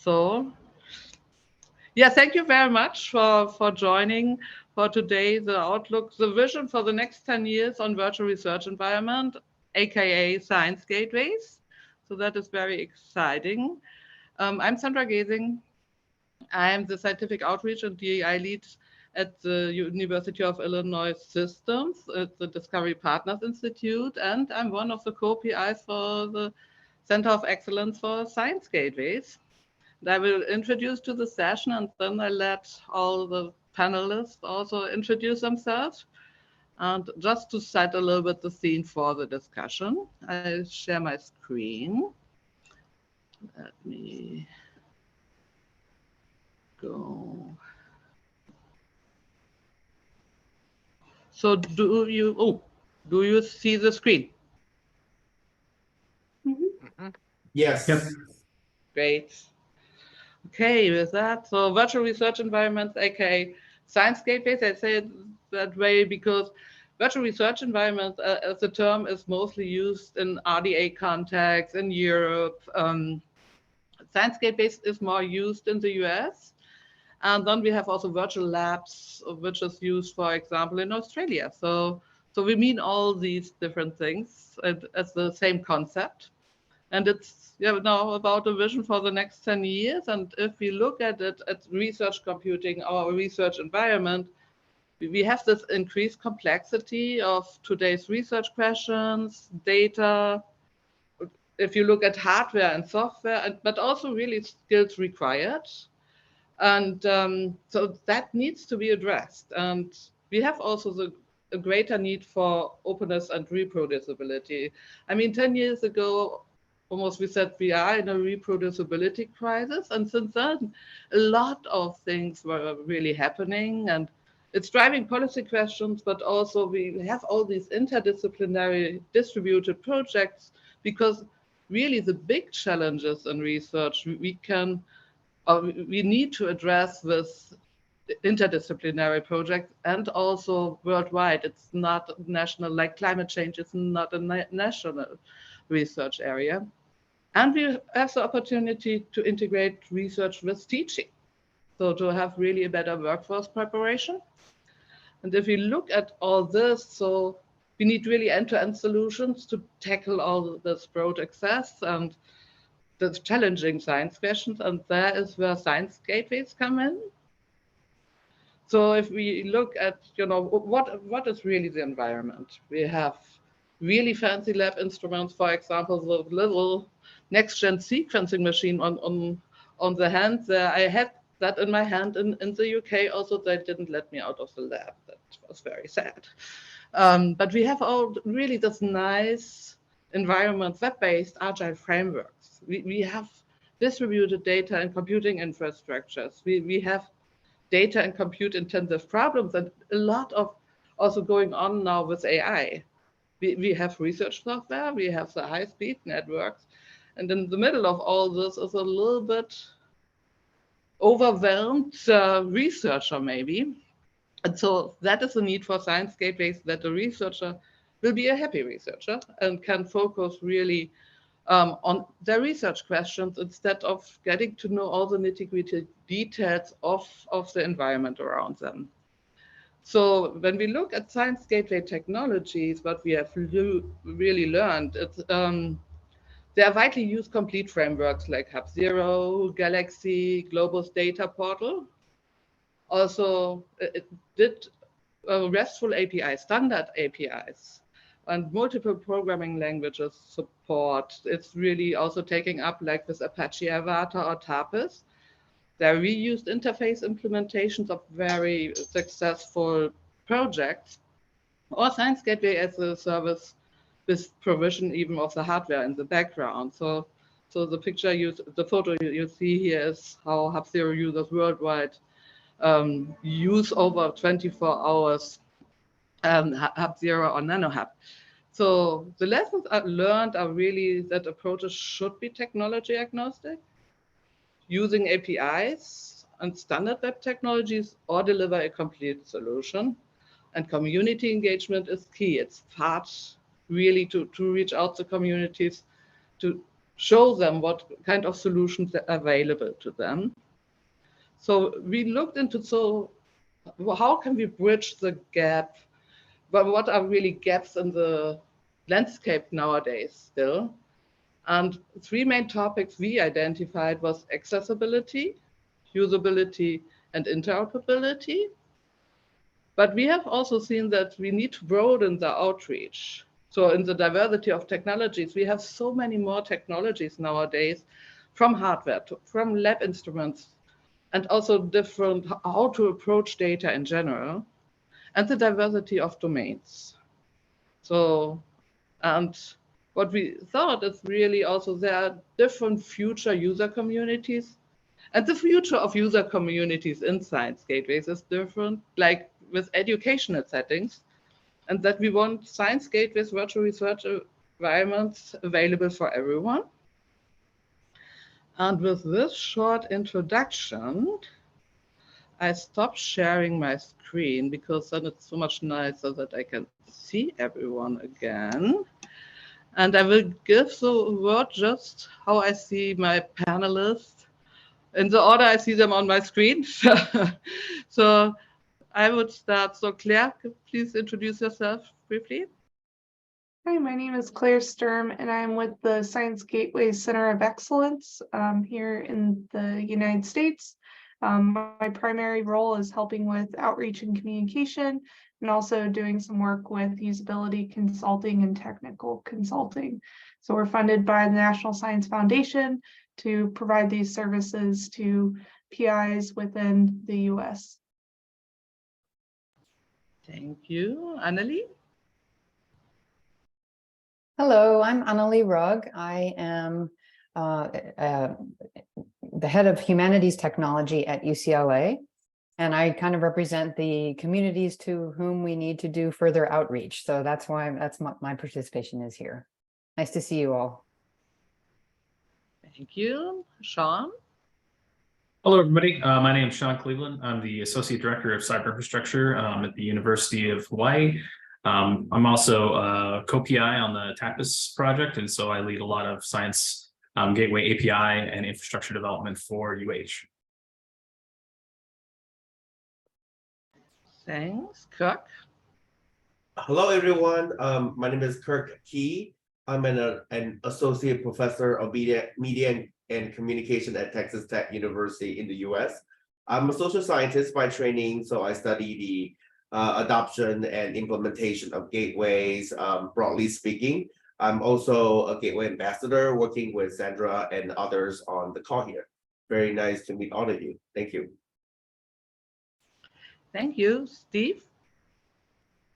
So, yeah, thank you very much for joining for today, the outlook, the vision for the next 10 years on virtual research environment, aka science gateways. So that is very exciting. I'm Sandra Gesing. I'm the scientific outreach and DEI lead at the University of Illinois Systems at the Discovery Partners Institute, and I'm one of the co-PIs for the Center of Excellence for Science Gateways. And I will introduce to the session, and then I let all the panelists also introduce themselves. And just to set a little bit the scene for the discussion, I share my screen. Let me go. So do you see the screen? Yes. Yep. Great. Okay, with that, so virtual research environments, aka science gateways, I say it that way because virtual research environments, as a term, is mostly used in RDA context in Europe. Science gateways is more used in the US. And then we have also virtual labs, which is used, for example, in Australia. So we mean all these different things as the same concept. And it's now about a vision for the next 10 years. And if we look at it at research computing, our research environment, we have this increased complexity of today's research questions, data. If you look at hardware and software, but also really skills required. And so that needs to be addressed. And we have also a greater need for openness and reproducibility. I mean, 10 years ago, almost we said we are in a reproducibility crisis. And since then, a lot of things were really happening. And it's driving policy questions, but also we have all these interdisciplinary distributed projects because really the big challenges in research we need to address with interdisciplinary projects and also worldwide. It's not national, like climate change is not a national research area. And we have the opportunity to integrate research with teaching. So to have really a better workforce preparation. And if we look at all this, so we need really end-to-end solutions to tackle all this broad access and the challenging science questions, and there is where science gateways come in. So if we look at, what is really the environment? We have really fancy lab instruments, for example, the little next-gen sequencing machine on the hand there. I had that in my hand in the UK. Also, they didn't let me out of the lab. That was very sad. But we have all really this nice environment, web-based agile frameworks. We have distributed data and computing infrastructures. We have data and compute intensive problems, and a lot of also going on now with AI. We have research software, we have the high speed networks, and in the middle of all this is a little bit overwhelmed researcher maybe. And so that is the need for science gateways, that the researcher will be a happy researcher and can focus really on their research questions instead of getting to know all the nitty-gritty details of the environment around them. So when we look at science gateway technologies, what we have really learned, they are widely used complete frameworks like HubZero, Galaxy, Globus Data Portal. Also, it did RESTful APIs, standard APIs, and multiple programming languages support. It's really also taking up like with Apache Avata or Tapis. They're reused interface implementations of very successful projects, or Science Gateway as a service with provision even of the hardware in the background. So the the photo you see here is how HubZero users worldwide use over 24 hours HubZero or NanoHub. So the lessons I learned are really that approaches should be technology agnostic, using APIs and standard web technologies, or deliver a complete solution. And community engagement is key. It's part really to reach out to communities, to show them what kind of solutions are available to them. So we looked into, so how can we bridge the gap? But what are really gaps in the landscape nowadays still? And three main topics we identified was accessibility, usability, and interoperability. But we have also seen that we need to broaden the outreach. So in the diversity of technologies, we have so many more technologies nowadays, from hardware to from lab instruments, and also different how to approach data in general, and the diversity of domains. So, and what we thought is really also there are different future user communities, and the future of user communities in science gateways is different, like with educational settings, and that we want science gateways, virtual research environments available for everyone. And with this short introduction, I stop sharing my screen because then it's so much nicer that I can see everyone again. And I will give the word just how I see my panelists in the order I see them on my screen. So I would start. So Claire, please introduce yourself briefly. Hi, my name is Claire Sturm, and I'm with the Science Gateway Center of Excellence here in the United States. My primary role is helping with outreach and communication, and also doing some work with usability consulting and technical consulting. So we're funded by the National Science Foundation to provide these services to PIs within the US. Thank you. Annelie? Hello, I'm Annelie Rugg. I am the head of Humanities Technology at UCLA, and I kind of represent the communities to whom we need to do further outreach. So that's why my participation is here. Nice to see you all. Thank you. Sean? Hello, everybody. My name is Sean Cleveland. I'm the Associate Director of Cyber Infrastructure at the University of Hawaii. I'm also a co-PI on the TAPIS project, and so I lead a lot of science gateway API and infrastructure development for UH. Thanks. Kirk? Hello, everyone. My name is Kirk Key. I'm an associate professor of media and communication at Texas Tech University in the US. I'm a social scientist by training, so I study the adoption and implementation of gateways, broadly speaking. I'm also a gateway ambassador working with Sandra and others on the call here. Very nice to meet all of you. Thank you. Thank you. Steve?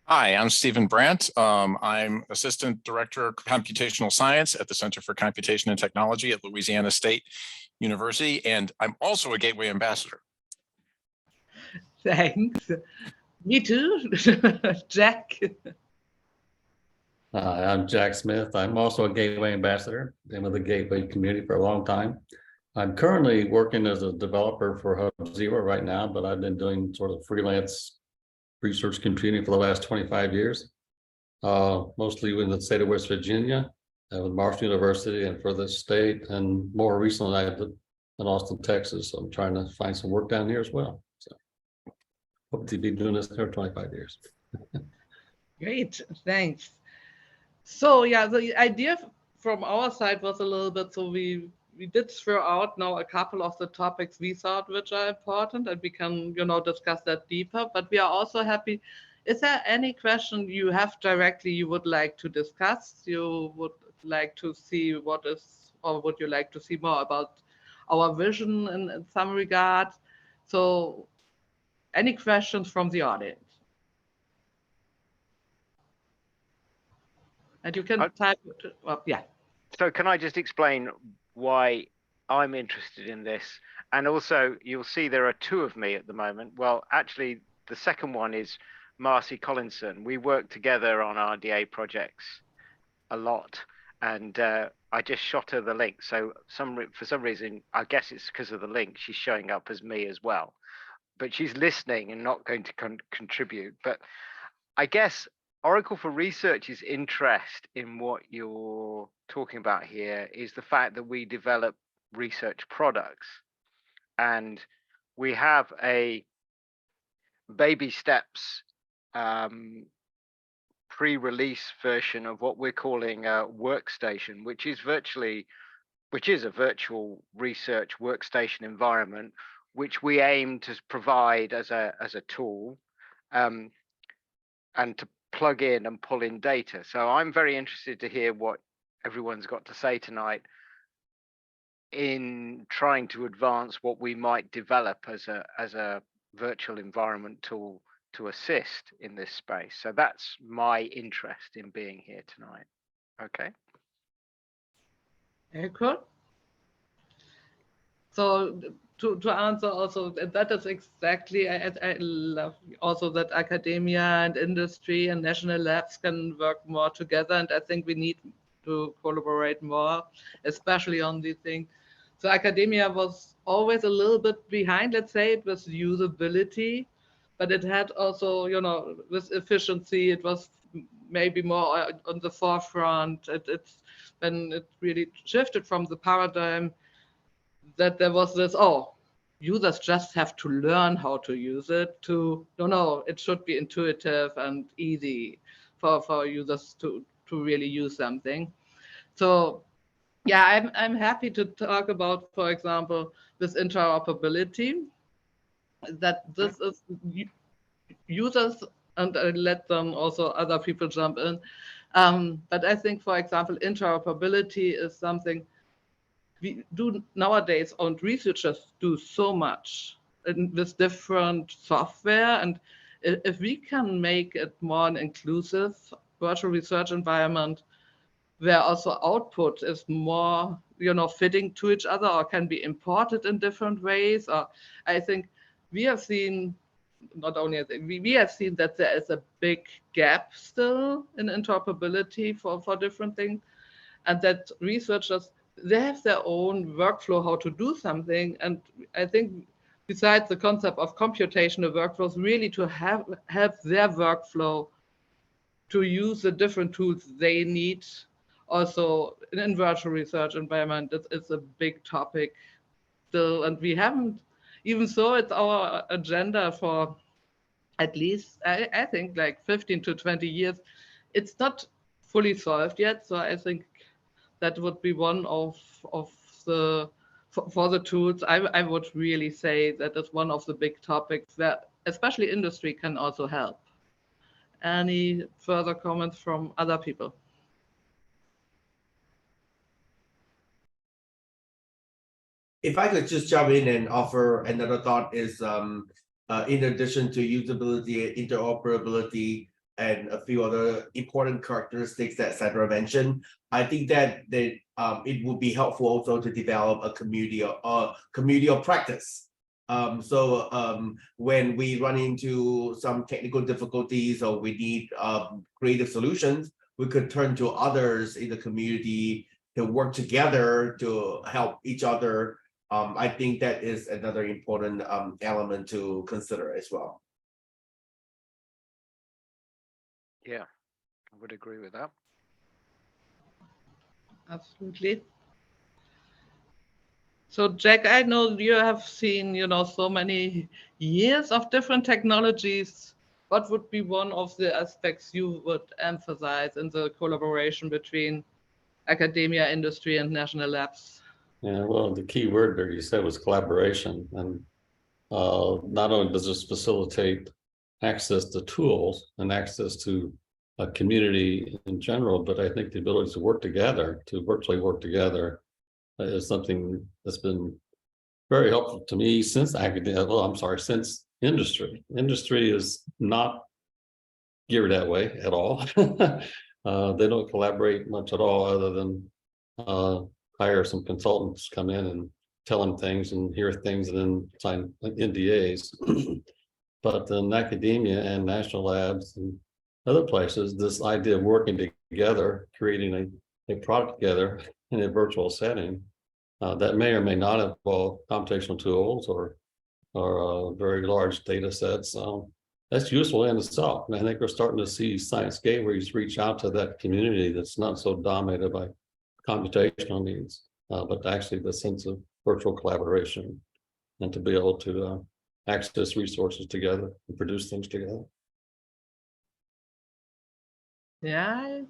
Hi, I'm Stephen Brandt. I'm Assistant Director of Computational Science at the Center for Computation and Technology at Louisiana State University, and I'm also a Gateway Ambassador. Thanks. Me too. Jack? Hi, I'm Jack Smith. I'm also a Gateway Ambassador. Been with the Gateway community for a long time. I'm currently working as a developer for Hub Zero right now, but I've been doing sort of freelance research computing for the last 25 years, mostly in the state of West Virginia, with Marshall University and for the state, and more recently I have in Austin, Texas. So I'm trying to find some work down here as well. So hope to be doing this for 25 years. Great, thanks. So yeah, the idea from our side was a little bit, so we did throw out now a couple of the topics we thought which are important, and we can, discuss that deeper. But we are also happy. Is there any question you have directly you would like to discuss? You would like to see what is, or would you like to see more about our vision in some regard? So any questions from the audience? And you can type, well, yeah. So can I just explain why I'm interested in this? And also, you'll see there are two of me at the moment. Well, actually, the second one is Marcy Collinson. We work together on RDA projects a lot. And I just shot her the link. So for some reason, I guess it's because of the link, she's showing up as me as well. But she's listening and not going to contribute. But I guess Oracle for Research's interest in what you're talking about here is the fact that we develop research products, and we have a baby steps pre-release version of what we're calling a workstation, which is a virtual research workstation environment, which we aim to provide as a tool, and to plug in and pull in data. So I'm very interested to hear what everyone's got to say tonight in trying to advance what we might develop as a virtual environment tool to assist in this space. So that's my interest in being here tonight. Okay. Very cool. So to answer also, that is exactly, I love also that academia and industry and national labs can work more together. And I think we need to collaborate more, especially on these things. So academia was always a little bit behind, let's say, it was usability, but it had also, with efficiency, it was maybe more on the forefront. It's when it really shifted from the paradigm that there was this, users just have to learn how to use it, to no, it should be intuitive and easy for users to really use something. So yeah, I'm happy to talk about, for example, this interoperability, that this is users, and I let them also other people jump in. But I think, for example, interoperability is something we do nowadays, and researchers do so much with different software. And if we can make it more an inclusive virtual research environment where also output is more, fitting to each other or can be imported in different ways, or I think we have seen, not only we have seen that there is a big gap still in interoperability for different things, and that researchers, they have their own workflow how to do something. And I think besides the concept of computational workflows, really to help their workflow to use the different tools they need. Also in virtual research environment, it's a big topic still, and we haven't, even so it's our agenda for at least, I think, like 15 to 20 years. It's not fully solved yet. So I think that would be one of the, for the tools, I would really say that is one of the big topics that especially industry can also help. Any further comments from other people? If I could just jump in and offer another thought is, in addition to usability, interoperability, and a few other important characteristics that Sandra mentioned, I think that it would be helpful also to develop a community of practice. When we run into some technical difficulties or we need creative solutions, we could turn to others in the community to work together to help each other. I think that is another important element to consider as well. Yeah, I would agree with that. Absolutely. So Jack, I know you have seen, so many years of different technologies. What would be one of the aspects you would emphasize in the collaboration between academia, industry, and national labs? Yeah, well, the key word there you said was collaboration. And not only does this facilitate access to tools and access to a community in general, but I think the ability to work together, to virtually work together, is something that's been very helpful to me since academia. Well, I'm sorry, since industry. Industry is not geared that way at all. They don't collaborate much at all, other than hire some consultants, come in and tell them things and hear things and then sign NDAs. But in academia and national labs and other places, this idea of working together, creating a product together in a virtual setting, that may or may not involve computational tools or very large data sets. that's useful in itself. And I think we're starting to see science gateways reach out to that community that's not so dominated by computational needs, but actually the sense of virtual collaboration and to be able to access resources together and produce things together. Yeah,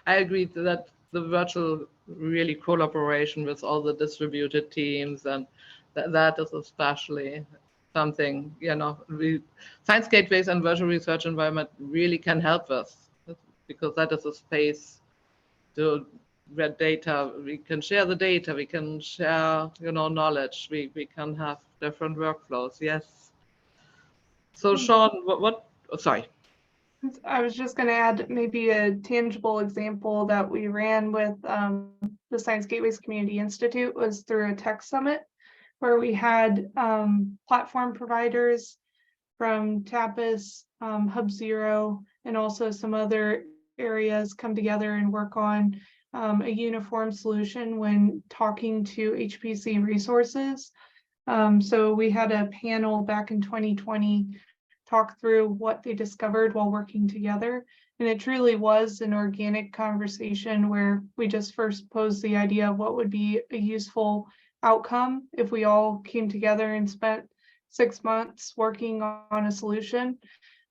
I agree that the virtual really collaboration with all the distributed teams, and that is especially something, science gateways and virtual research environment really can help us, because that is a space where we can share the data, we can share, knowledge, we can have different workflows. Yes. So Sean, sorry. I was just going to add maybe a tangible example that we ran with the Science Gateways Community Institute was through a tech summit where we had platform providers from TAPIS, Hub Zero, and also some other areas come together and work on a uniform solution when talking to HPC resources. So we had a panel back in 2020 talk through what they discovered while working together. And it truly was an organic conversation where we just first posed the idea of what would be a useful outcome if we all came together and spent 6 months working on a solution.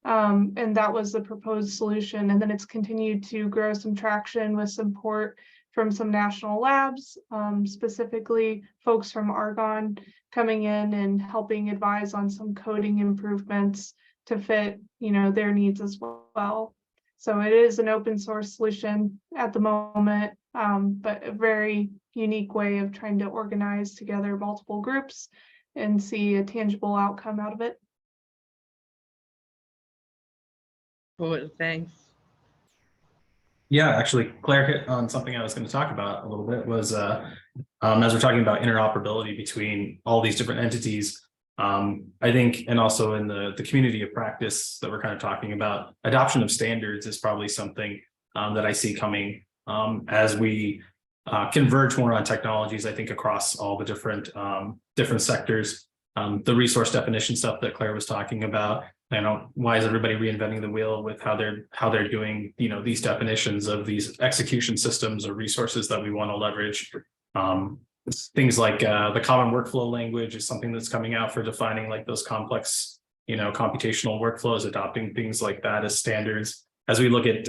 And that was the proposed solution. And then it's continued to grow some traction with support from some national labs, specifically folks from Argonne coming in and helping advise on some coding improvements to fit, their needs as well. So it is an open source solution at the moment, but a very unique way of trying to organize together multiple groups and see a tangible outcome out of it. Cool, thanks. Yeah, actually, Claire hit on something I was going to talk about a little bit was as we're talking about interoperability between all these different entities, I think, and also in the community of practice that we're kind of talking about, adoption of standards is probably something that I see coming as we converge more on technologies, I think, across all the different sectors. The resource definition stuff that Claire was talking about, why is everybody reinventing the wheel with how they're doing, these definitions of these execution systems or resources that we want to leverage. Things like the common workflow language is something that's coming out for defining like those complex, computational workflows, adopting things like that as standards. As we look at,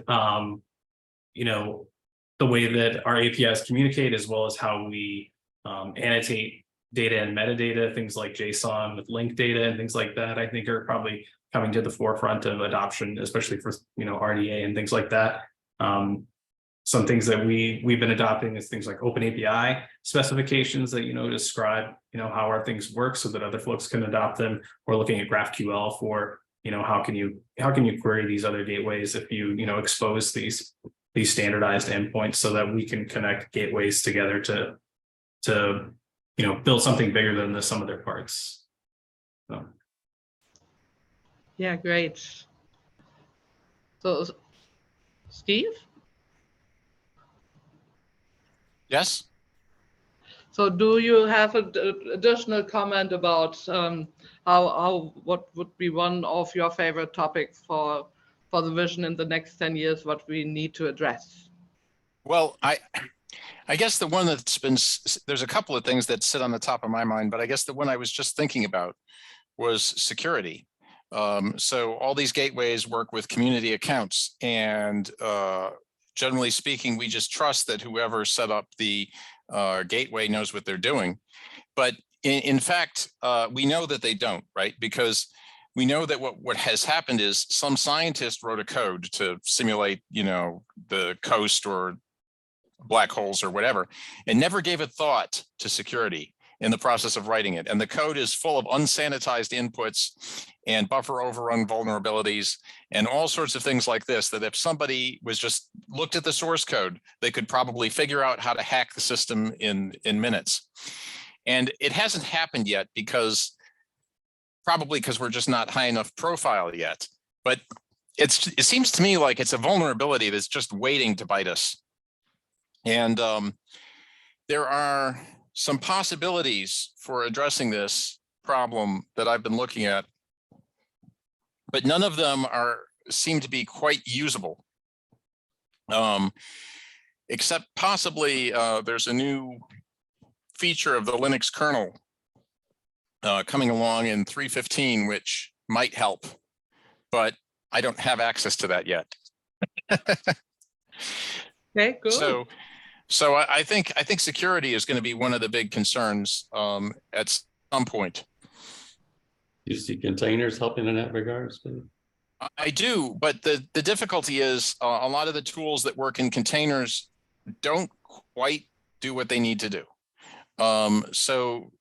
the way that our APIs communicate, as well as how we annotate data and metadata, things like JSON with linked data and things like that, I think are probably coming to the forefront of adoption, especially for, RDA and things like that. Some things that we've been adopting is things like open API specifications that, describe, how our things work so that other folks can adopt them. We're looking at GraphQL for, how can you query these other gateways if you, expose these standardized endpoints so that we can connect gateways together to build something bigger than the sum of their parts. So. Yeah, great. So, Steve? Yes. So do you have an additional comment about what would be one of your favorite topics for the vision in the next 10 years, what we need to address? Well, I guess the one that's been, there's a couple of things that sit on the top of my mind, but I guess the one I was just thinking about was security. So all these gateways work with community accounts, and generally speaking, we just trust that whoever set up the gateway knows what they're doing. But in fact, we know that they don't, right? Because we know that what has happened is some scientist wrote a code to simulate, the coast or black holes or whatever, and never gave a thought to security in the process of writing it. And the code is full of unsanitized inputs and buffer overrun vulnerabilities and all sorts of things like this, that if somebody was just looked at the source code, they could probably figure out how to hack the system in minutes. And it hasn't happened yet probably because we're just not high enough profile yet. But it seems to me like it's a vulnerability that's just waiting to bite us. And there are some possibilities for addressing this problem that I've been looking at. but none of them seem to be quite usable. Except possibly there's a new feature of the Linux kernel coming along in 3.15, which might help, but I don't have access to that yet. Okay, cool. So I think security is going to be one of the big concerns at some point. You see containers helping in that regard, Steve? I do, but the difficulty is a lot of the tools that work in containers don't quite do what they need to do. So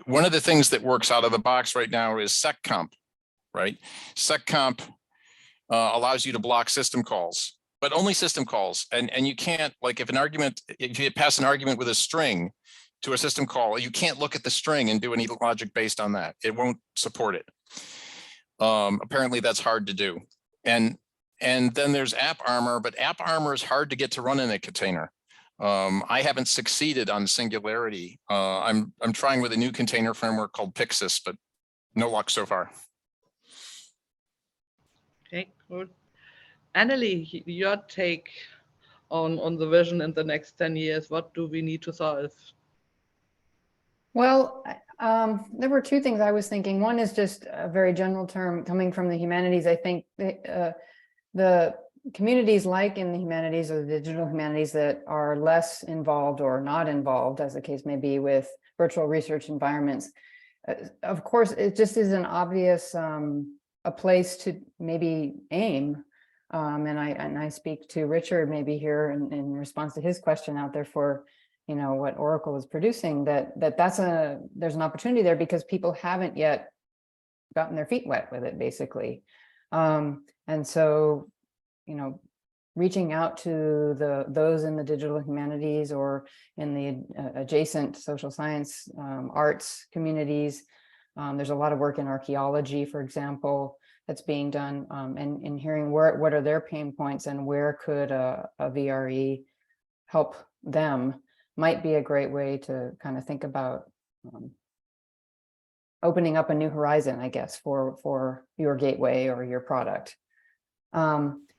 one of the things that works out of the box right now is seccomp, right? Seccomp allows you to block system calls, but only system calls. And you can't, like, if you pass an argument with a string to a system call, you can't look at the string and do any logic based on that. It won't support it. Apparently that's hard to do. And then there's AppArmor, but AppArmor is hard to get to run in a container. I haven't succeeded on Singularity. I'm trying with a new container framework called Pixis, but no luck so far. Okay, cool. Annalie, your take on the vision in the next 10 years. What do we need to solve? Well, there were two things I was thinking. One is just a very general term coming from the humanities. I think the communities like in the humanities or the digital humanities that are less involved or not involved, as the case may be, with virtual research environments, of course, it just is an obvious a place to maybe aim. And I speak to Richard maybe here in response to his question out there for, you know, what Oracle is producing, there's an opportunity there because people haven't yet gotten their feet wet with it, basically. And so, you know, reaching out to those in the digital humanities or in the adjacent social science arts communities. There's a lot of work in archaeology, for example, that's being done, and hearing what are their pain points and where could a VRE help them might be a great way to kind of think about opening up a new horizon, I guess, for your gateway or your product.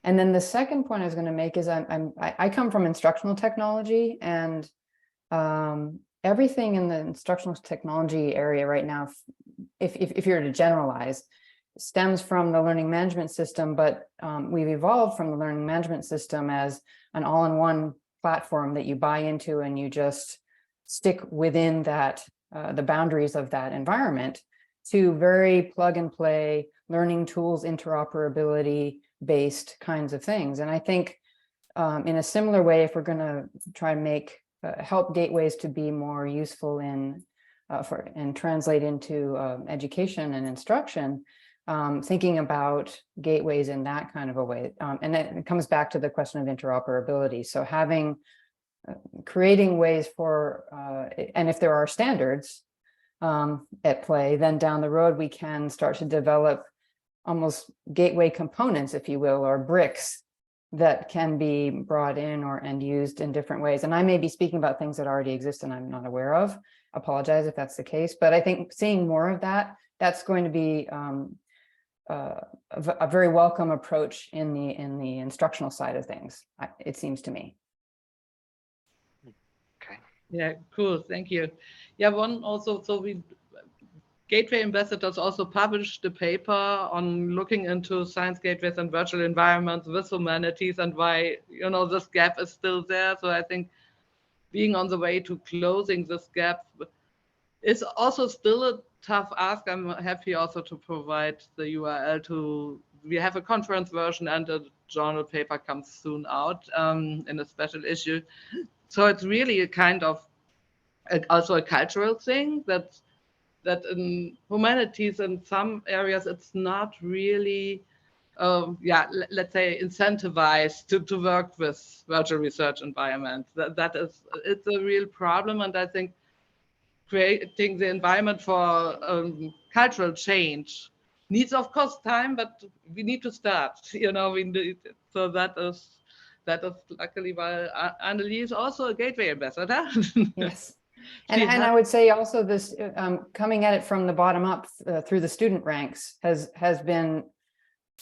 And then the second point I was going to make is I come from instructional technology, and everything in the instructional technology area right now, if you're to generalize, stems from the learning management system, but we've evolved from the learning management system as an all-in-one platform that you buy into and you just stick within that, the boundaries of that environment, to very plug and play learning tools, interoperability based kinds of things. And I think in a similar way, if we're going to try and make help gateways to be more useful and translate into education and instruction, thinking about gateways in that kind of a way. And then it comes back to the question of interoperability. So creating ways for, and if there are standards at play, then down the road, we can start to develop almost gateway components, if you will, or bricks that can be brought in and used in different ways. And I may be speaking about things that already exist and I'm not aware of. Apologize if that's the case, but I think seeing more of that, that's going to be a very welcome approach in the instructional side of things, it seems to me. Okay. Yeah, cool. Thank you. Yeah, Gateway Ambassadors also published a paper on looking into science gateways and virtual environments with humanities and why, you know, this gap is still there. So I think being on the way to closing this gap is also still a tough ask. I'm happy also to provide the URL we have a conference version and a journal paper comes soon out in a special issue. So it's really a kind of also a cultural thing that in humanities in some areas it's not really let's say incentivized to work with virtual research environments. It's a real problem, and I think creating the environment for cultural change needs, of course, time, but we need to start, you know. So that is luckily why Annalie is also a gateway ambassador. Yes. And I would say also this coming at it from the bottom up through the student ranks has been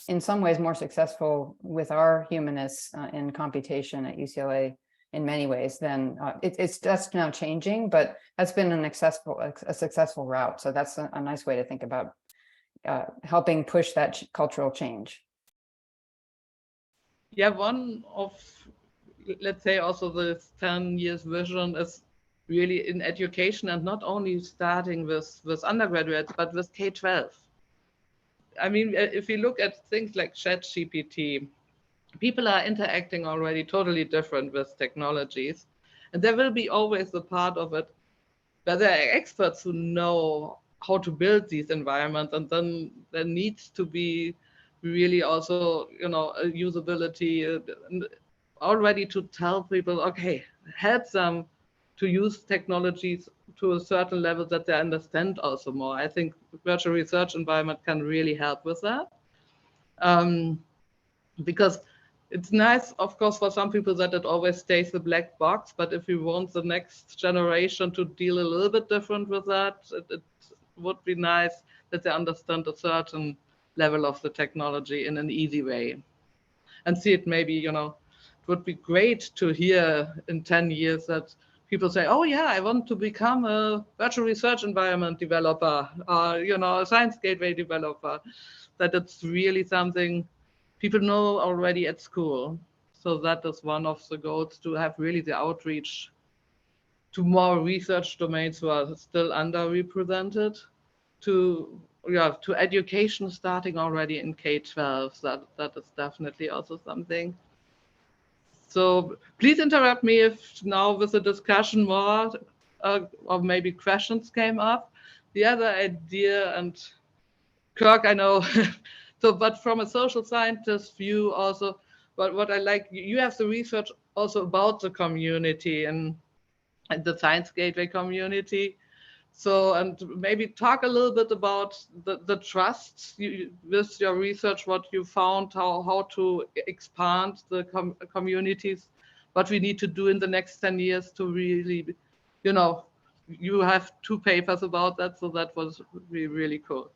in some ways more successful with our humanists in computation at UCLA in many ways than it's just now changing, but that's been a successful route. So that's a nice way to think about helping push that cultural change. Yeah, one of, let's say, also the 10 years vision is really in education, and not only starting with undergraduates, but with K-12. I mean, if you look at things like ChatGPT, people are interacting already totally different with technologies. And there will be always a part of it where there are experts who know how to build these environments, and then there needs to be really also, you know, a usability already to tell people, okay, help them to use technologies to a certain level that they understand also more. I think virtual research environment can really help with that. Because it's nice, of course, for some people that it always stays the black box, but if we want the next generation to deal a little bit different with that, it would be nice that they understand a certain level of the technology in an easy way. And see it maybe, you know, it would be great to hear in 10 years that people say, oh yeah, I want to become a virtual research environment developer, or, you know, a science gateway developer, that it's really something people know already at school. So that is one of the goals, to have really the outreach to more research domains who are still underrepresented, to education starting already in K-12. That is definitely also something. So please interrupt me if now with the discussion more or maybe questions came up. The other idea, and Kirk, I know, so but from a social scientist view also, but what I like, you have the research also about the community and the Science Gateway community. So, and maybe talk a little bit about the trust with your research, what you found, how to expand the communities, what we need to do in the next 10 years to really, you know, you have 2 papers about that, so that was really cool.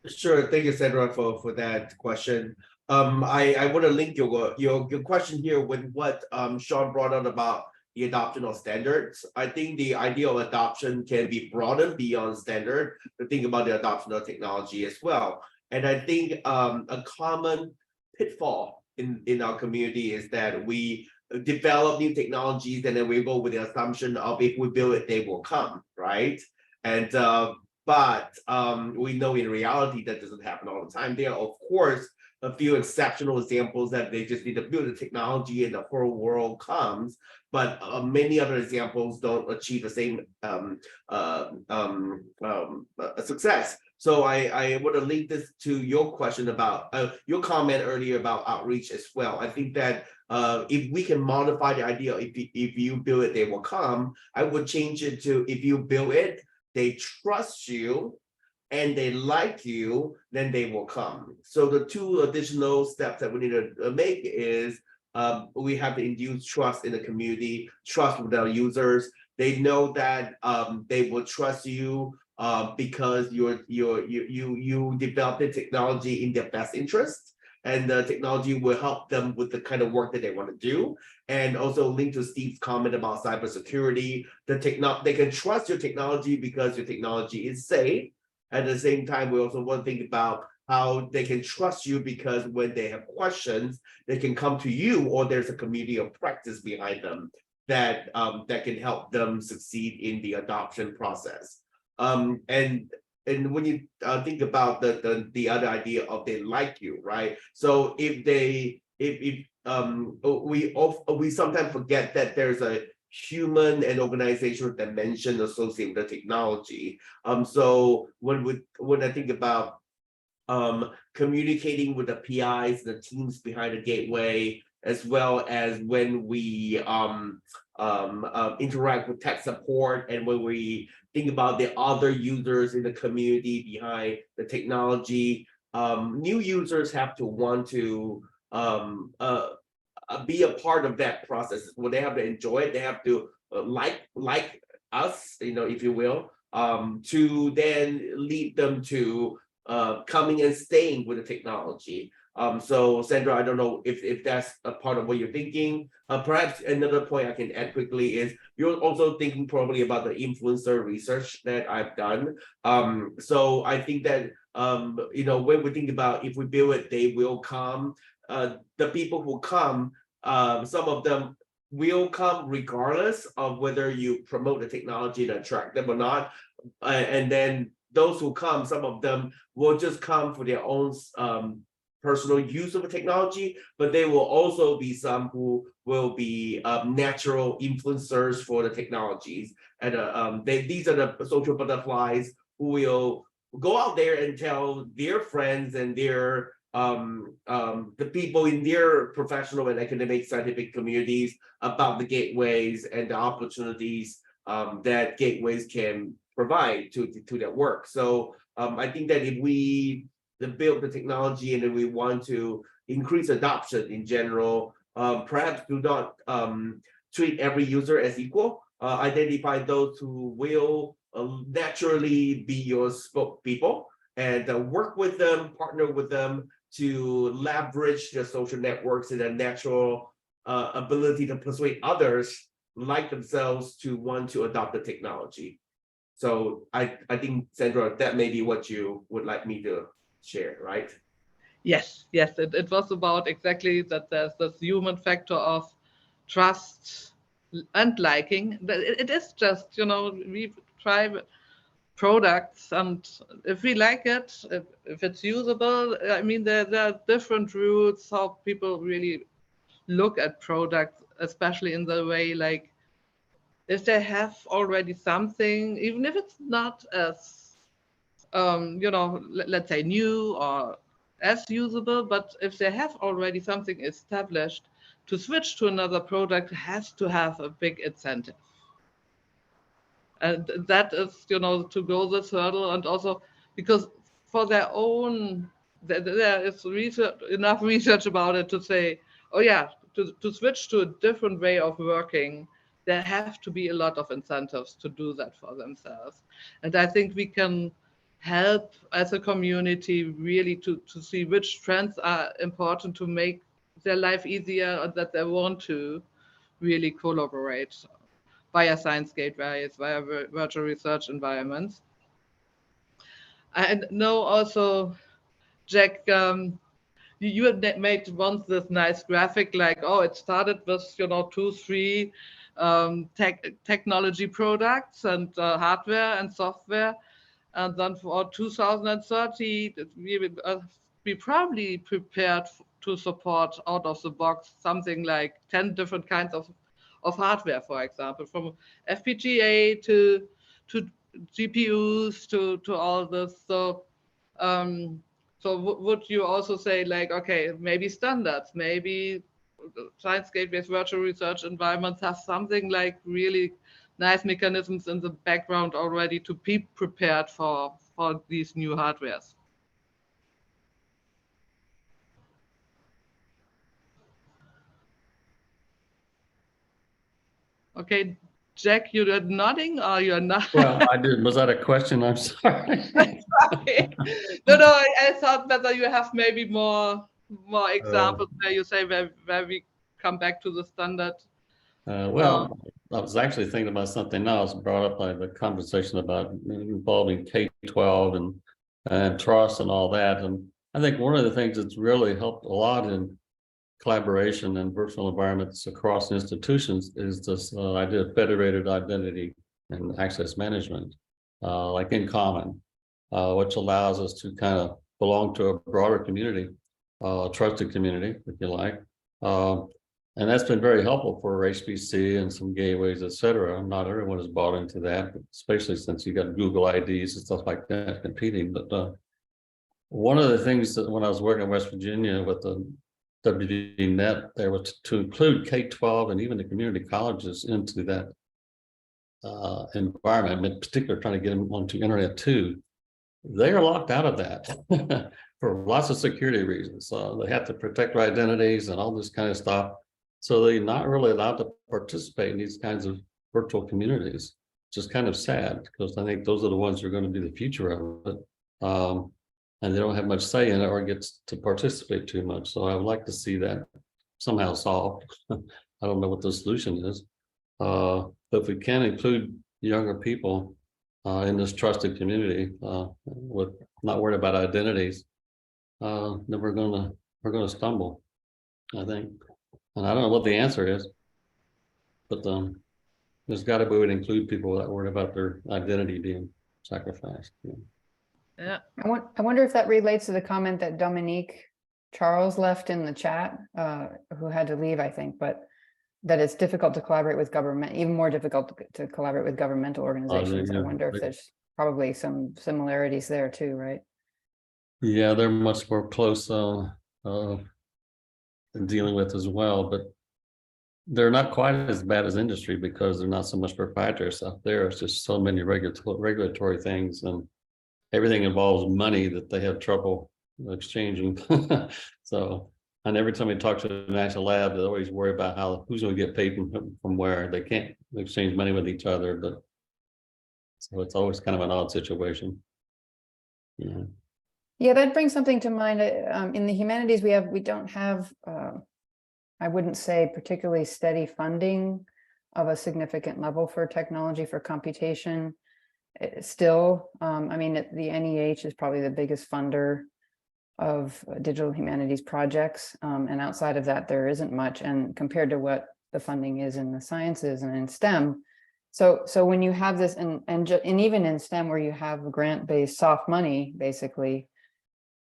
Sure, thank you, Sandra, for that question. I want to link your question here with what Sean brought out about the adoption of standards. I think the idea of adoption can be broadened beyond standard to think about the adoption of technology as well. And I think a common pitfall in our community is that we develop new technologies and then we go with the assumption of if we build it, they will come, right? And but we know in reality that doesn't happen all the time. There are, of course, a few exceptional examples that they just need to build the technology and the whole world comes, but many other examples don't achieve the same success. So I want to link this to your question about your comment earlier about outreach as well. I think that if we can modify the idea, if you build it, they will come, I would change it to if you build it, they trust you, and they like you, then they will come. So the 2 additional steps that we need to make is we have to induce trust in the community, trust with our users. They know that they will trust you because you developed the technology in their best interest, and the technology will help them with the kind of work that they want to do. And also linked to Steve's comment about cybersecurity, they can trust your technology because your technology is safe. At the same time, we also want to think about how they can trust you because when they have questions, they can come to you, or there's a community of practice behind them that that can help them succeed in the adoption process. And when you think about the other idea of they like you, right? So if we sometimes forget that there's a human and organizational dimension associated with the technology. So when I think about communicating with the PIs, the teams behind the gateway, as well as when we interact with tech support, and when we think about the other users in the community behind the technology, new users have to want to be a part of that process. Well, they have to enjoy it. They have to like us, you know, if you will, to then lead them to coming and staying with the technology. So Sandra, I don't know if that's a part of what you're thinking. Perhaps another point I can add quickly is you're also thinking probably about the influencer research that I've done. So I think that when we think about if we build it, they will come. The people who come, some of them will come regardless of whether you promote the technology to attract them or not. And then those who come, some of them will just come for their own personal use of the technology, but there will also be some who will be natural influencers for the technologies. And these are the social butterflies who will go out there and tell their friends and their the people in their professional and academic scientific communities about the gateways and the opportunities that gateways can provide to their work. So I think that if we build the technology and then we want to increase adoption in general, perhaps do not treat every user as equal. Identify those who will naturally be your spokespeople and work with them, partner with them to leverage their social networks and their natural ability to persuade others like themselves to want to adopt the technology. So I think, Sandra, that may be what you would like me to share, right? Yes, it was about exactly that there's this human factor of trust and liking. It is just, we try products, and if we like it, if it's usable, I mean, there are different routes how people really look at products, especially in the way like if they have already something, even if it's not as let's say new or as usable, but if they have already something established, to switch to another product has to have a big incentive. And that is, to go this hurdle, and also because for their own, there is enough research about it to say, oh yeah, to switch to a different way of working, there have to be a lot of incentives to do that for themselves. And I think we can help as a community really to see which trends are important to make their life easier, or that they want to really collaborate via science gateways, via virtual research environments. I know also, Jack, you had made once this nice graphic like, oh, it started with 2-3 technology products and hardware and software, and then for 2030 we probably prepared to support out of the box something like 10 different kinds of hardware, for example, from FPGA to GPUs to all this. So would you also say like, okay, maybe standards, maybe science gateways, virtual research environments have something like really nice mechanisms in the background already to be prepared for these new hardwares? Okay, Jack, you're nodding, or you're not? Well, I did. Was that a question? I'm sorry. Sorry. No, I thought whether you have maybe more examples where you say where we come back to the standard. Well, I was actually thinking about something else brought up by the conversation about involving K-12 and trust and all that. And I think one of the things that's really helped a lot in collaboration and virtual environments across institutions is this idea of federated identity and access management, like in common, which allows us to kind of belong to a broader community, trusted community, if you like. And that's been very helpful for HPC and some gateways, et cetera. Not everyone is bought into that, especially since you got Google IDs and stuff like that competing. But one of the things that when I was working in West Virginia with the WVNet, there was to include K-12 and even the community colleges into that environment, in particular trying to get them onto internet too. They are locked out of that for lots of security reasons. They have to protect their identities and all this kind of stuff. So they're not really allowed to participate in these kinds of virtual communities, which is kind of sad because I think those are the ones who are going to be the future of it. and they don't have much say in it or gets to participate too much. So I would like to see that somehow solved. I don't know what the solution is. But if we can include younger people in this trusted community with not worried about identities, then we're gonna stumble, I think. And I don't know what the answer is, but there's got to be a way to include people that worry about their identity being sacrificed. Yeah. I wonder if that relates to the comment that Dominique Charles left in the chat, who had to leave, I think, but that it's difficult to collaborate with government, even more difficult to collaborate with governmental organizations. I wonder if there's probably some similarities there too, right? Yeah, they're much more close dealing with as well, but they're not quite as bad as industry because they're not so much proprietary stuff there. It's just so many regulatory things, and everything involves money that they have trouble exchanging. So, and every time we talk to the national lab, they always worry about who's going to get paid from where. They can't exchange money with each other, but so it's always kind of an odd situation. Yeah. Yeah, that brings something to mind. In the humanities, we don't have, I wouldn't say particularly steady funding of a significant level for technology for computation. Still, I mean, the NEH is probably the biggest funder of digital humanities projects. And outside of that, there isn't much. And compared to what the funding is in the sciences and in STEM. So when you have this, and even in STEM where you have grant-based soft money, basically,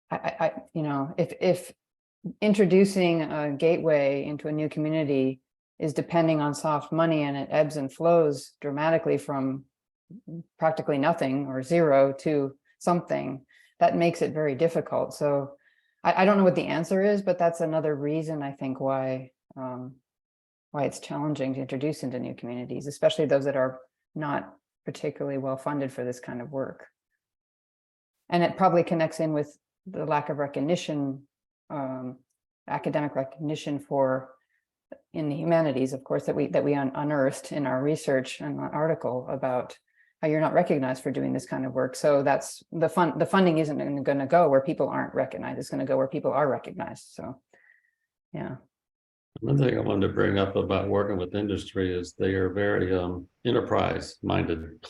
if introducing a gateway into a new community is depending on soft money and it ebbs and flows dramatically from practically nothing or zero to something, that makes it very difficult. So I don't know what the answer is, but that's another reason I think why it's challenging to introduce into new communities, especially those that are not particularly well funded for this kind of work. And it probably connects in with the lack of recognition, academic recognition in the humanities, of course, that we unearthed in our research and article about how you're not recognized for doing this kind of work. So that's the funding isn't going to go where people aren't recognized. It's going to go where people are recognized. So, yeah. One thing I wanted to bring up about working with industry is they are very enterprise minded,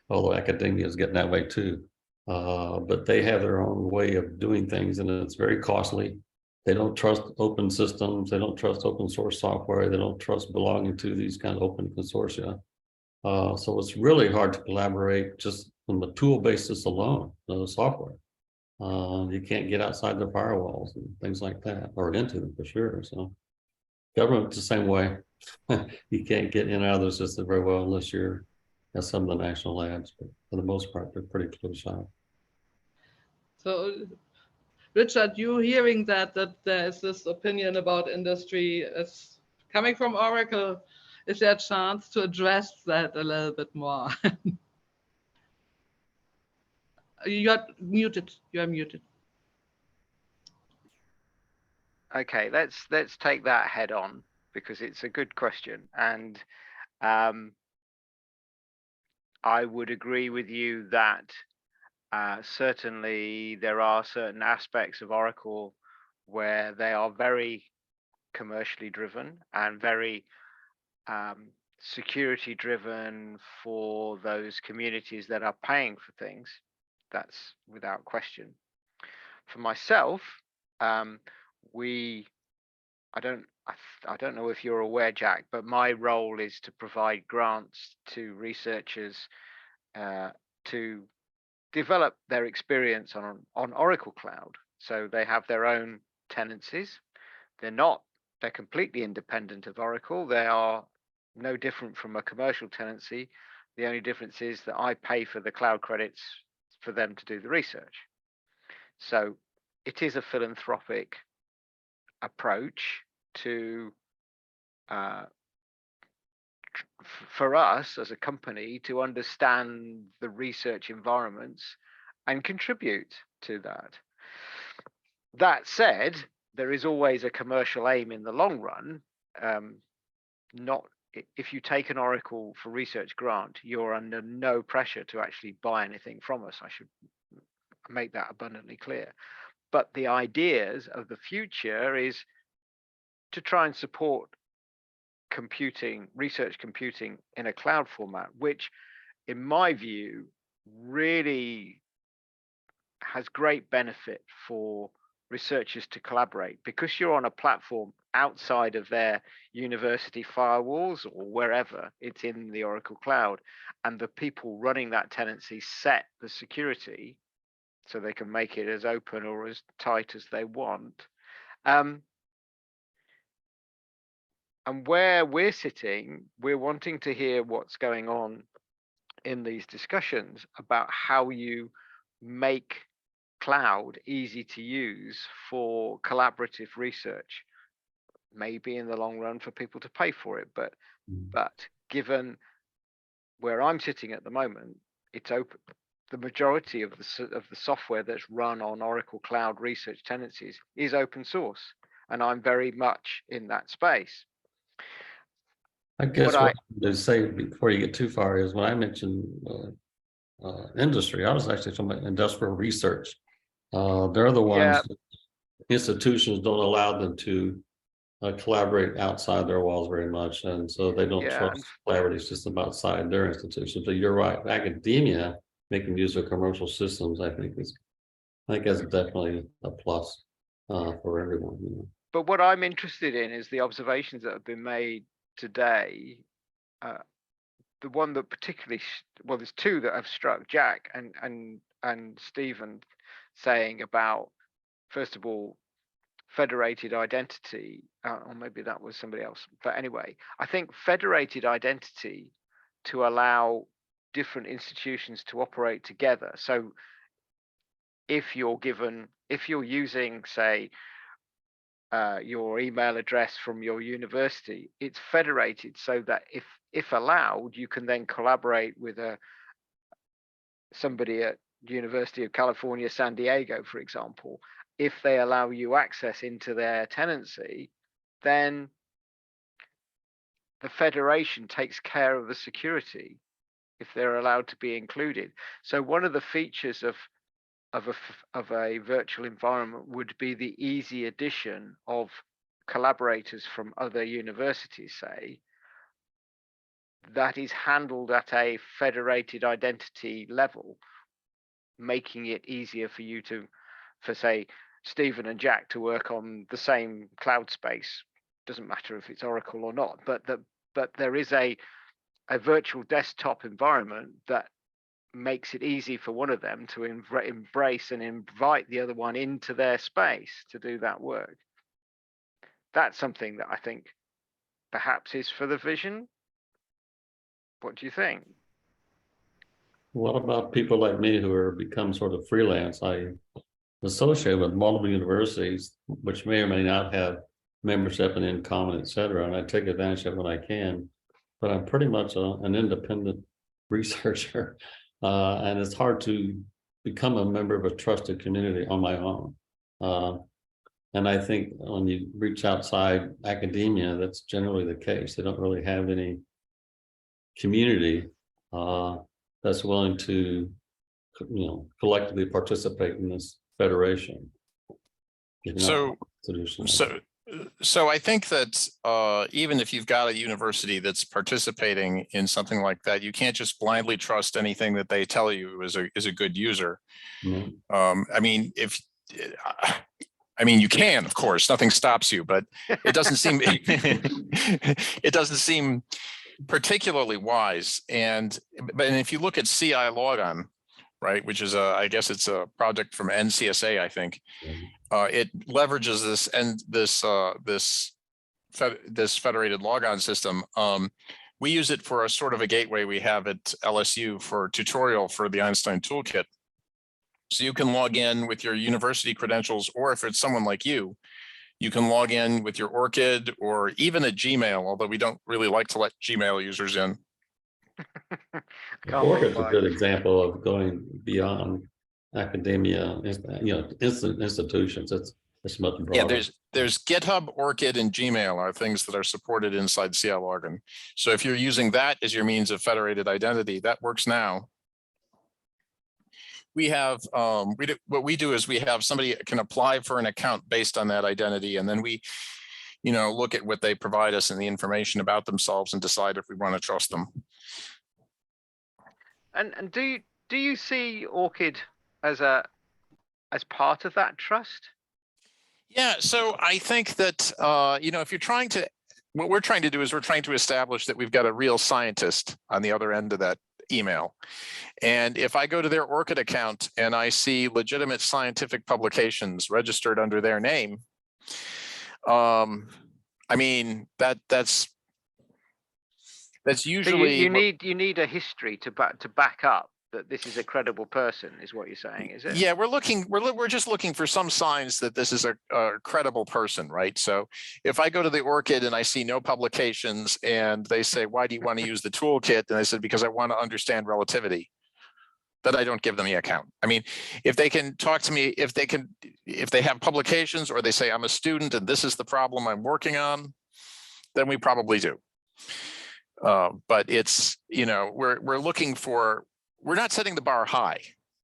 although academia is getting that way too. But they have their own way of doing things, and it's very costly. They don't trust open systems. They don't trust open source software. They don't trust belonging to these kind of open consortia. So it's really hard to collaborate just from a tool basis alone, the software. You can't get outside the firewalls and things like that, or into them for sure. So government's the same way. You can't get in and out of the system very well unless you're at some of the national labs, but for the most part, they're pretty close shot. So, Richard, you hearing that there is this opinion about industry is coming from Oracle. Is there a chance to address that a little bit more? You're muted. You are muted. Okay, let's take that head on because it's a good question, and I would agree with you that certainly there are certain aspects of Oracle where they are very commercially driven and very security driven for those communities that are paying for things. That's without question. For myself, I don't know if you're aware, Jack, but my role is to provide grants to researchers to develop their experience on Oracle Cloud. So they have their own tenancies. They're completely independent of Oracle. They are no different from a commercial tenancy. The only difference is that I pay for the cloud credits for them to do the research. So it is a philanthropic approach to for us as a company to understand the research environments and contribute to that. That said, there is always a commercial aim in the long run. If you take an Oracle for Research grant, you're under no pressure to actually buy anything from us. make that abundantly clear. But the ideas of the future is to try and support computing, research computing in a cloud format, which in my view really has great benefit for researchers to collaborate, because you're on a platform outside of their university firewalls or wherever it's in the Oracle Cloud, and the people running that tenancy set the security so they can make it as open or as tight as they want. And where we're sitting, we're wanting to hear what's going on in these discussions about how you make cloud easy to use for collaborative research, maybe in the long run for people to pay for it, but given where I'm sitting at the moment, it's open. The majority of the software that's run on Oracle Cloud research tenancies is open source, and I'm very much in that space. I guess what to say before you get too far is when I mentioned industry, I was actually talking about industrial research. They're the ones, institutions don't allow them to collaborate outside their walls very much, and so they don't trust collaborative system outside their institutions. But you're right, academia making use of commercial systems, I think that's definitely a plus for everyone. You know. But what I'm interested in is the observations that have been made today. The one that particularly, well, there's two that have struck Jack and Stephen, saying about, first of all, federated identity, or maybe that was somebody else. But anyway, I think federated identity to allow different institutions to operate together. So if you're using, say, your email address from your university, it's federated so that if allowed, you can then collaborate with somebody at University of California, San Diego, for example. If they allow you access into their tenancy, then the federation takes care of the security if they're allowed to be included. So one of the features of a virtual environment would be the easy addition of collaborators from other universities, say, that is handled at a federated identity level, making it easier for you for say, Stephen and Jack to work on the same cloud space. Doesn't matter if it's Oracle or not, but there is a virtual desktop environment that makes it easy for one of them to embrace and invite the other one into their space to do that work. That's something that I think perhaps is for the vision. What do you think? What about people like me who are become sort of freelance? I associate with multiple universities, which may or may not have membership and in common, et cetera, and I take advantage of it when I can, but I'm pretty much an independent researcher. And it's hard to become a member of a trusted community on my own. And I think when you reach outside academia, that's generally the case. They don't really have any community that's willing to, collectively participate in this federation. So I think that even if you've got a university that's participating in something like that, you can't just blindly trust anything that they tell you is a good user. Mm-hmm. I mean, you can, of course, nothing stops you, but it doesn't seem it doesn't seem particularly wise. But if you look at CI Logon, right, which is I guess it's a project from NCSA, I think. It leverages this federated logon system. We use it for a sort of a gateway we have at LSU for a tutorial for the Einstein Toolkit. So you can log in with your university credentials, or if it's someone like you can log in with your Orchid or even a Gmail, although we don't really like to let Gmail users in. Orchid's a good example of going beyond academia, institutions. It's much broader. Yeah, there's GitHub, Orchid, and Gmail are things that are supported inside CI Logon. So if you're using that as your means of federated identity, that works now. we have, what we do is we have somebody can apply for an account based on that identity. And then we, look at what they provide us and the information about themselves and decide if we want to trust them. And do you see Orchid as part of that trust? Yeah, so I think that, if you're trying to, what we're trying to do is we're trying to establish that we've got a real scientist on the other end of that email. And if I go to their Orchid account and I see legitimate scientific publications registered under their name, I mean, that's usually so you need a history to back up that this is a credible person, is what you're saying, is it? Yeah, we're just looking for some signs that this is a credible person, right? So if I go to the Orchid and I see no publications and they say, why do you want to use the toolkit? And I said, because I want to understand relativity, then I don't give them the account. I mean, if they can talk to me, if they have publications or they say I'm a student and this is the problem I'm working on, then we probably do. But it's, we're looking for, we're not setting the bar high,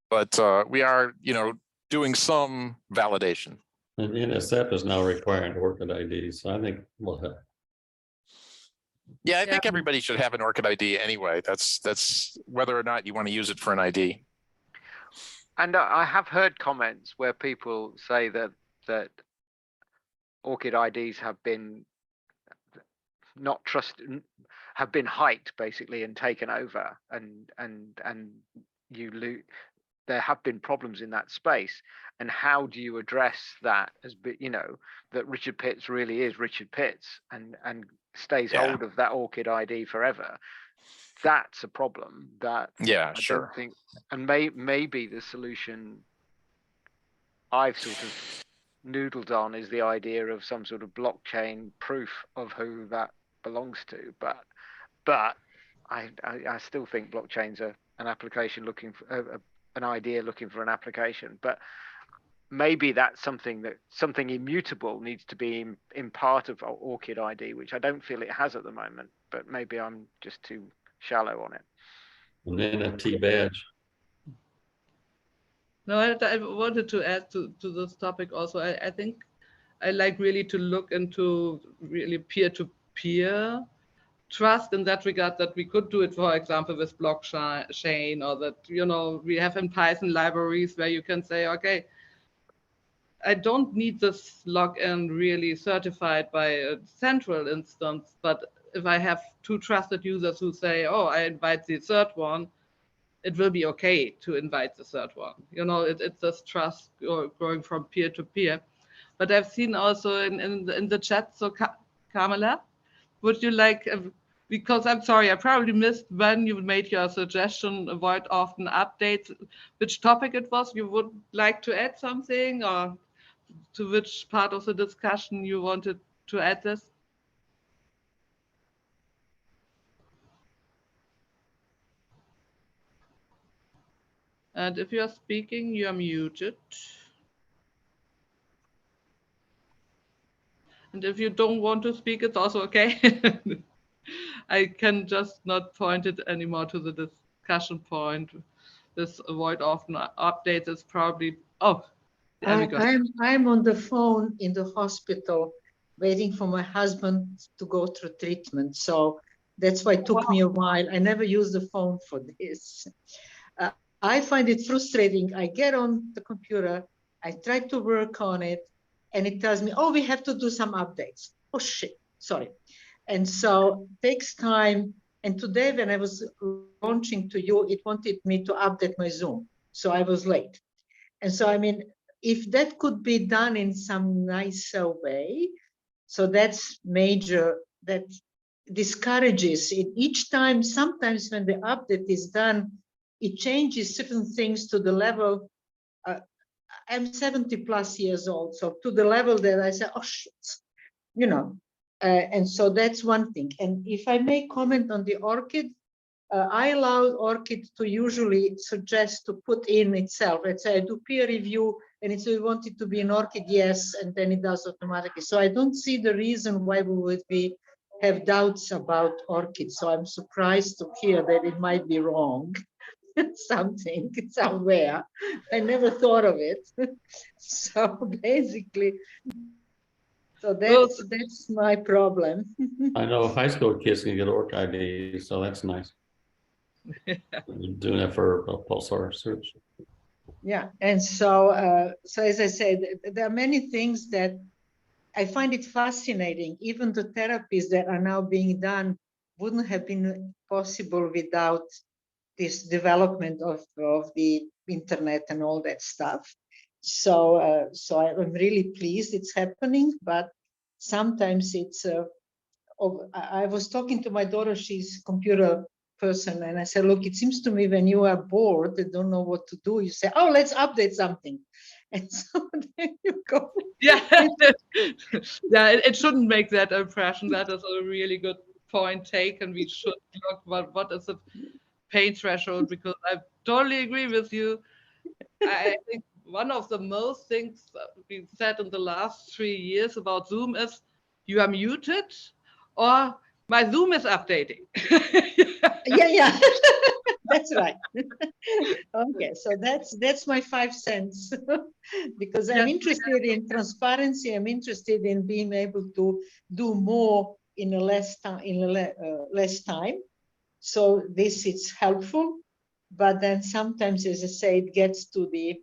but we are, doing some validation. And NSF is now requiring Orchid ID, so I think we'll have. Yeah, I think everybody should have an Orchid ID anyway. That's whether or not you want to use it for an ID. And I have heard comments where people say that Orchid IDs have been not trusted, have been hiked basically and taken over, and there have been problems in that space. And how do you address that as that Richard Pitts really is Richard Pitts and stays hold of that Orchid ID forever? That's a problem that I don't think, and maybe the solution I've sort of noodled on is the idea of some sort of blockchain proof of who that belongs to, but I still think blockchains are an application looking for an idea looking for an application. But maybe that's something immutable needs to be in part of Orchid ID, which I don't feel it has at the moment. But maybe I'm just too shallow on it. An NFT badge. No, I wanted to add to this topic also. I think I like really to look into really peer-to-peer trust in that regard, that we could do it, for example, with blockchain, or that, we have in Python libraries where you can say, okay, I don't need this login really certified by a central instance, but if I have two trusted users who say, oh, I invite the third one, it will be okay to invite the third one. It's this trust going from peer to peer. But I've seen also in the chat, so Kamala, would you like, because I'm sorry, I probably missed when you made your suggestion, avoid often updates, which topic it was. You would like to add something, or to which part of the discussion you wanted to add this? And if you're speaking, you're muted. And if you don't want to speak, it's also okay. I can just not point it anymore to the discussion point. This avoid often updates is probably, there we go. I'm on the phone in the hospital waiting for my husband to go through treatment. So that's why it took me a while. I never used the phone for this. I find it frustrating. I get on the computer, I try to work on it, and it tells me, oh, we have to do some updates. Oh, shit, sorry. And so it takes time. And today when I was launching to you, it wanted me to update my Zoom. So I was late. And so, I mean, if that could be done in some nicer way, so that's major, that discourages it each time. Sometimes when the update is done, it changes certain things to the level, I'm 70 plus years old, so to the level that I say, oh shit, and so that's one thing. And if I may comment on the Orchid, I allow Orchid to usually suggest to put in itself. Let's say I do peer review and it's we want it to be an Orchid, yes, and then it does automatically. So I don't see the reason why we would have doubts about Orchid. So I'm surprised to hear that it might be wrong. something somewhere. I never thought of it. So basically, so that's my problem. I know high school kids can get Orchid ID, so that's nice. Doing that for a pulsar search. Yeah, and so so as I said, there are many things that I find it fascinating. Even the therapies that are now being done wouldn't have been possible without this development of the internet and all that stuff. So so I'm really pleased it's happening, but sometimes it's I was talking to my daughter, she's a computer person, and I said, look, it seems to me when you are bored and don't know what to do, you say, oh, let's update something. And so there you go. Yeah, yeah, it shouldn't make that impression. That is a really good point taken. We should look what is the pain threshold, because I totally agree with you. I think one of the most things that we said in the last 3 years about Zoom is you are muted or my Zoom is updating. Yeah. That's right. Okay, so that's my 5 cents. Because I'm interested in transparency. I'm interested in being able to do more in a less time. So this is helpful, but then sometimes, as I say, it gets to the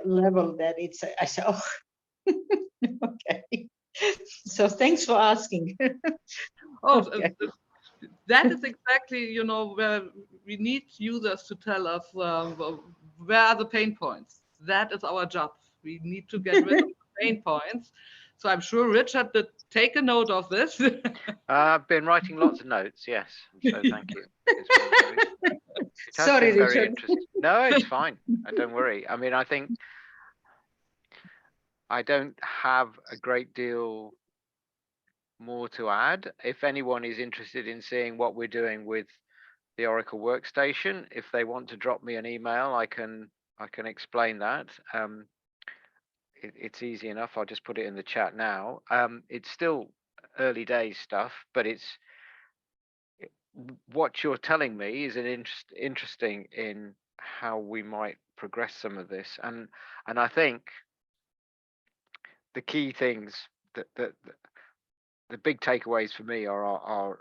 level that it's I say, oh, okay. So thanks for asking. Oh, Okay. that is exactly, where we need users to tell us where are the pain points. That is our job. We need to get rid of the pain points. So I'm sure Richard did take a note of this. I've been writing lots of notes, yes. So thank you. It has Sorry, been very Richard. interesting. No, it's fine. Don't worry. I mean, I think I don't have a great deal more to add. If anyone is interested in seeing what we're doing with the Oracle Workstation, if they want to drop me an email, I can explain that. It's easy enough. I'll just put it in the chat now. It's still early days stuff, but what you're telling me is interesting in how we might progress some of this, and I think the key things that the big takeaways for me are our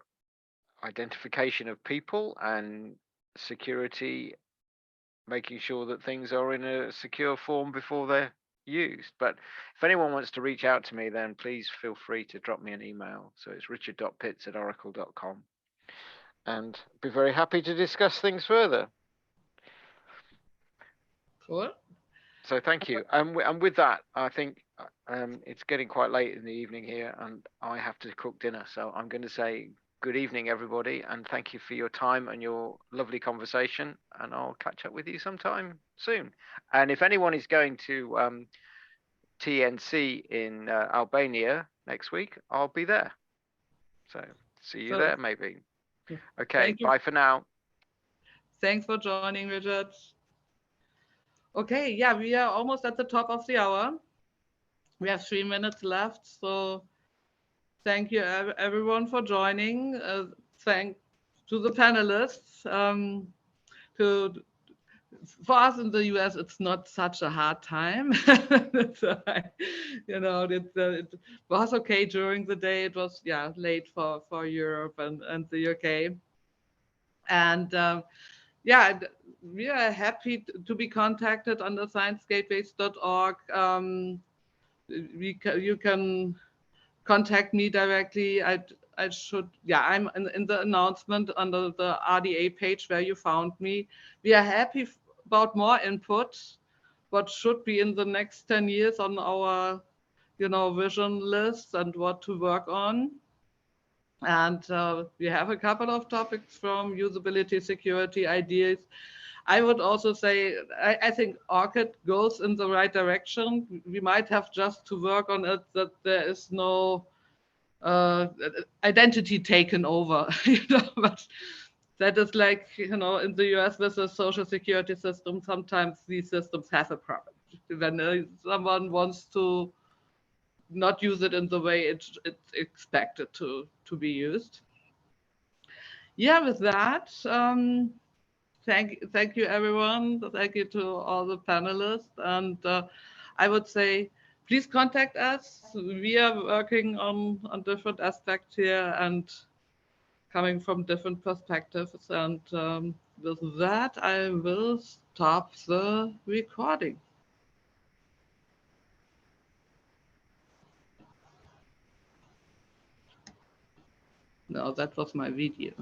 identification of people and security, making sure that things are in a secure form before they're used. But if anyone wants to reach out to me, then please feel free to drop me an email. So it's richard.pitts@oracle.com, and be very happy to discuss things further. Cool. So thank you. And with that, I think it's getting quite late in the evening here, and I have to cook dinner. So I'm going to say good evening, everybody, and thank you for your time and your lovely conversation. And I'll catch up with you sometime soon. And if anyone is going to TNC in Albania next week, I'll be there. So see you there, maybe. Okay, bye for now. Thanks for joining, Richard. Okay, yeah, we are almost at the top of the hour. We have 3 minutes left, so thank you everyone for joining. Thanks to the panelists. For us in the US, it's not such a hard time. So it was okay during the day. It was late for Europe and the UK. And yeah, we are happy to be contacted on the sciencegateways.org. You can contact me directly. I'm in the announcement under the RDA page where you found me. We are happy about more input, what should be in the next 10 years on our vision list and what to work on. And we have a couple of topics from usability, security, ideas. I would also say, I think Orchid goes in the right direction. We might have just to work on it, that there is no identity taken over, but that is like, in the US with the social security system, sometimes these systems have a problem. When someone wants to not use it in the way it's expected to be used. Yeah, with that, thank you, everyone. Thank you to all the panelists. And I would say, please contact us. We are working on different aspects here and coming from different perspectives. And with that, I will stop the recording. No, that was my video.